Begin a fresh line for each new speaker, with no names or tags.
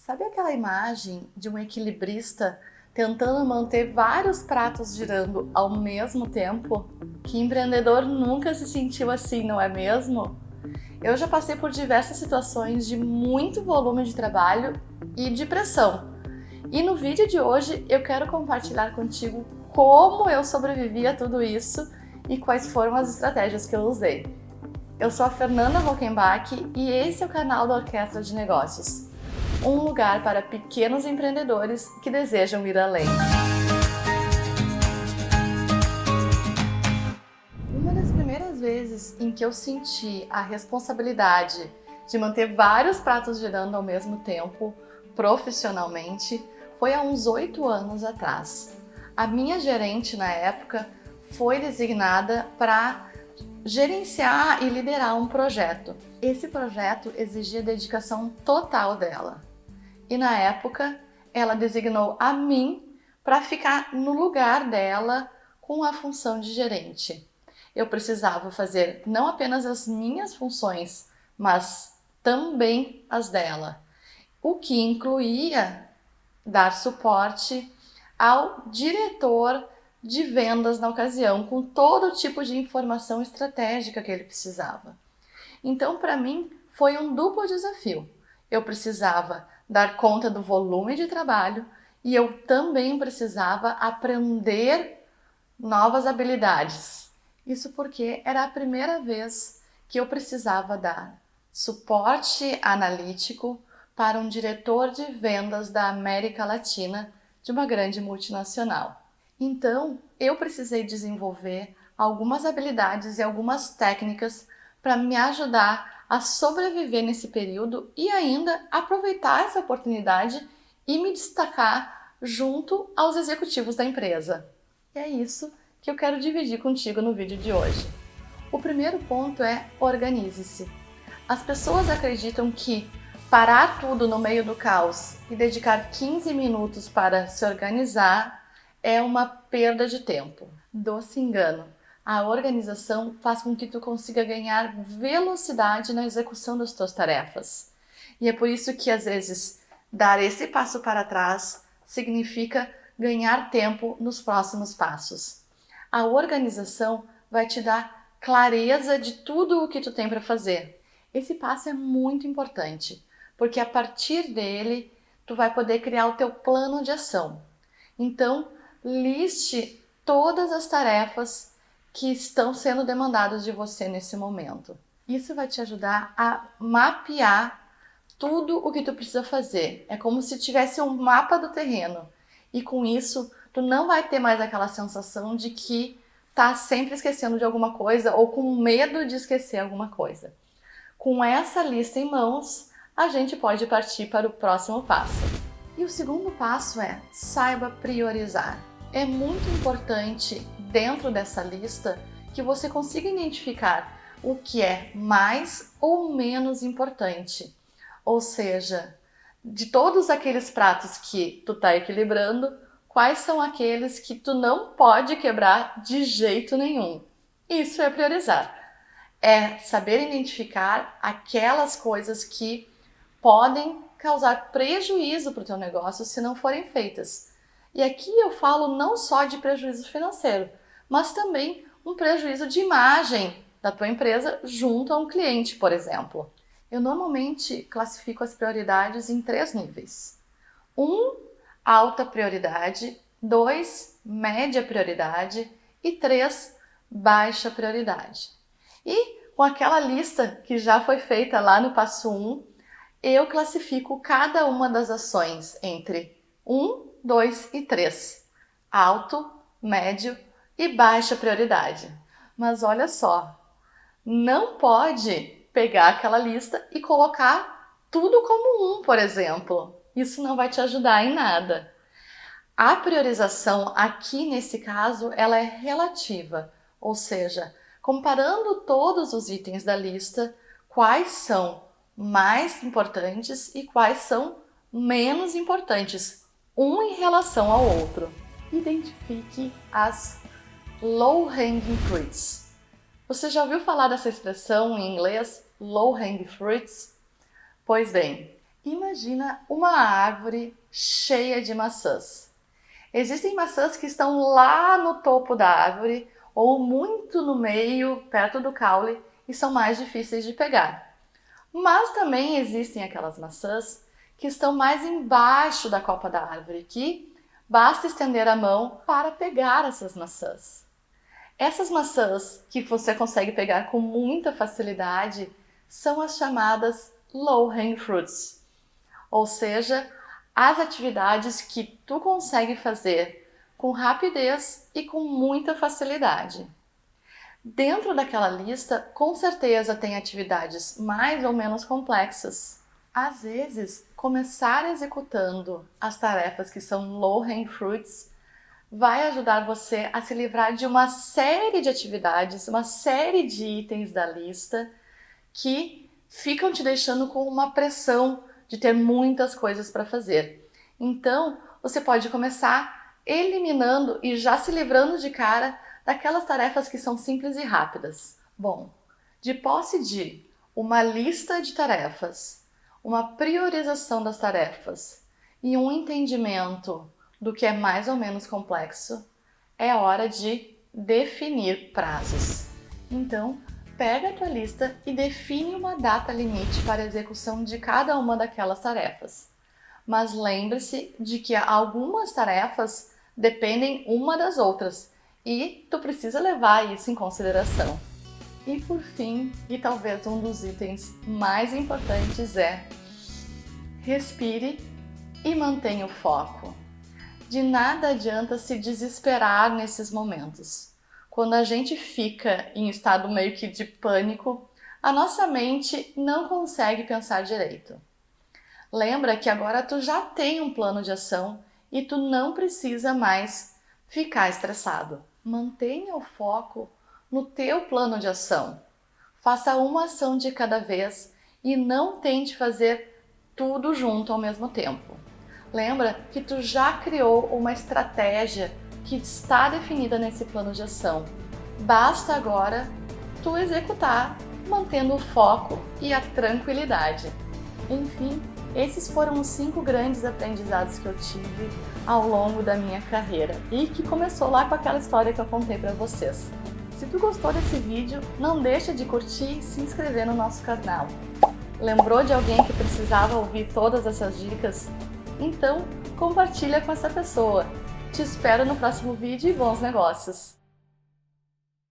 Sabe aquela imagem de um equilibrista tentando manter vários pratos girando ao mesmo tempo? Que empreendedor nunca se sentiu assim, não é mesmo? Eu já passei por diversas situações de muito volume de trabalho e de pressão. E no vídeo de hoje eu quero compartilhar contigo como eu sobrevivi a tudo isso e quais foram as estratégias que eu usei. Eu sou a Fernanda Rockenbach e esse é o canal da Orquestra de Negócios, um lugar para pequenos empreendedores que desejam ir além. Uma das primeiras vezes em que eu senti a responsabilidade de manter vários pratos girando ao mesmo tempo, profissionalmente, foi há uns 8 anos atrás. A minha gerente na época foi designada para gerenciar e liderar um projeto. Esse projeto exigia dedicação total dela. E na época, ela designou a mim para ficar no lugar dela com a função de gerente. Eu precisava fazer não apenas as minhas funções, mas também as dela, o que incluía dar suporte ao diretor de vendas na ocasião, com todo tipo de informação estratégica que ele precisava. Então, para mim, foi um duplo desafio. Eu precisava dar conta do volume de trabalho e eu também precisava aprender novas habilidades. Isso porque era a primeira vez que eu precisava dar suporte analítico para um diretor de vendas da América Latina de uma grande multinacional. Então, eu precisei desenvolver algumas habilidades e algumas técnicas para me ajudar a sobreviver nesse período e ainda aproveitar essa oportunidade e me destacar junto aos executivos da empresa. E é isso que eu quero dividir contigo no vídeo de hoje. O primeiro ponto é organize-se. As pessoas acreditam que parar tudo no meio do caos e dedicar 15 minutos para se organizar é uma perda de tempo. Doce engano. A organização faz com que tu consiga ganhar velocidade na execução das tuas tarefas. E é por isso que, às vezes, dar esse passo para trás significa ganhar tempo nos próximos passos. A organização vai te dar clareza de tudo o que tu tem para fazer. Esse passo é muito importante, porque a partir dele, tu vai poder criar o teu plano de ação. Então, liste todas as tarefas que estão sendo demandadas de você nesse momento. Isso vai te ajudar a mapear tudo o que tu precisa fazer. É como se tivesse um mapa do terreno. E com isso, tu não vai ter mais aquela sensação de que tá sempre esquecendo de alguma coisa ou com medo de esquecer alguma coisa. Com essa lista em mãos, a gente pode partir para o próximo passo. E o segundo passo é saiba priorizar. É muito importante dentro dessa lista que você consiga identificar o que é mais ou menos importante. Ou seja, de todos aqueles pratos que tu está equilibrando, quais são aqueles que tu não pode quebrar de jeito nenhum. Isso é priorizar. É saber identificar aquelas coisas que podem causar prejuízo para o teu negócio se não forem feitas. E aqui eu falo não só de prejuízo financeiro, mas também um prejuízo de imagem da tua empresa junto a um cliente, por exemplo. Eu normalmente classifico as prioridades em 3 níveis. 1, alta prioridade, 2, média prioridade e 3, baixa prioridade. E com aquela lista que já foi feita lá no passo 1, eu classifico cada uma das ações entre 1, 2 e 3. Alto, médio e baixa prioridade. Mas olha só, não pode pegar aquela lista e colocar tudo como 1, por exemplo. Isso não vai te ajudar em nada. A priorização aqui nesse caso, ela é relativa, ou seja, comparando todos os itens da lista, quais são mais importantes e quais são menos importantes, um em relação ao outro. Identifique as low-hanging fruits. Você já ouviu falar dessa expressão em inglês, low-hanging fruits? Pois bem, Imagina uma árvore cheia de maçãs. Existem maçãs que estão lá no topo da árvore ou muito no meio, perto do caule, e são mais difíceis de pegar. Mas também existem aquelas maçãs que estão mais embaixo da copa da árvore, que basta estender a mão para pegar essas maçãs. Essas maçãs que você consegue pegar com muita facilidade são as chamadas low-hanging fruits, ou seja, as atividades que tu consegue fazer com rapidez e com muita facilidade. Dentro daquela lista, com certeza tem atividades mais ou menos complexas. Às vezes, começar executando as tarefas que são low-hanging fruits vai ajudar você a se livrar de uma série de atividades, uma série de itens da lista que ficam te deixando com uma pressão de ter muitas coisas para fazer. Então, você pode começar eliminando e já se livrando de cara daquelas tarefas que são simples e rápidas. Bom, de posse de uma lista de tarefas, uma priorização das tarefas e um entendimento do que é mais ou menos complexo, é hora de definir prazos. Então, pega a tua lista e define uma data limite para a execução de cada uma daquelas tarefas. Mas lembre-se de que algumas tarefas dependem uma das outras e tu precisa levar isso em consideração. E por fim, e talvez um dos itens mais importantes é: respire e mantenha o foco. De nada adianta se desesperar nesses momentos. Quando a gente fica em estado meio que de pânico, a nossa mente não consegue pensar direito. Lembra que agora tu já tem um plano de ação e tu não precisa mais ficar estressado. Mantenha o foco no teu plano de ação. Faça uma ação de cada vez e não tente fazer tudo junto ao mesmo tempo. Lembra que tu já criou uma estratégia que está definida nesse plano de ação. Basta agora tu executar, mantendo o foco e a tranquilidade. Enfim, esses foram os 5 grandes aprendizados que eu tive ao longo da minha carreira e que começou lá com aquela história que eu contei para vocês. Se tu gostou desse vídeo, não deixa de curtir e se inscrever no nosso canal. Lembrou de alguém que precisava ouvir todas essas dicas? Então, compartilha com essa pessoa. Te espero no próximo vídeo e bons negócios!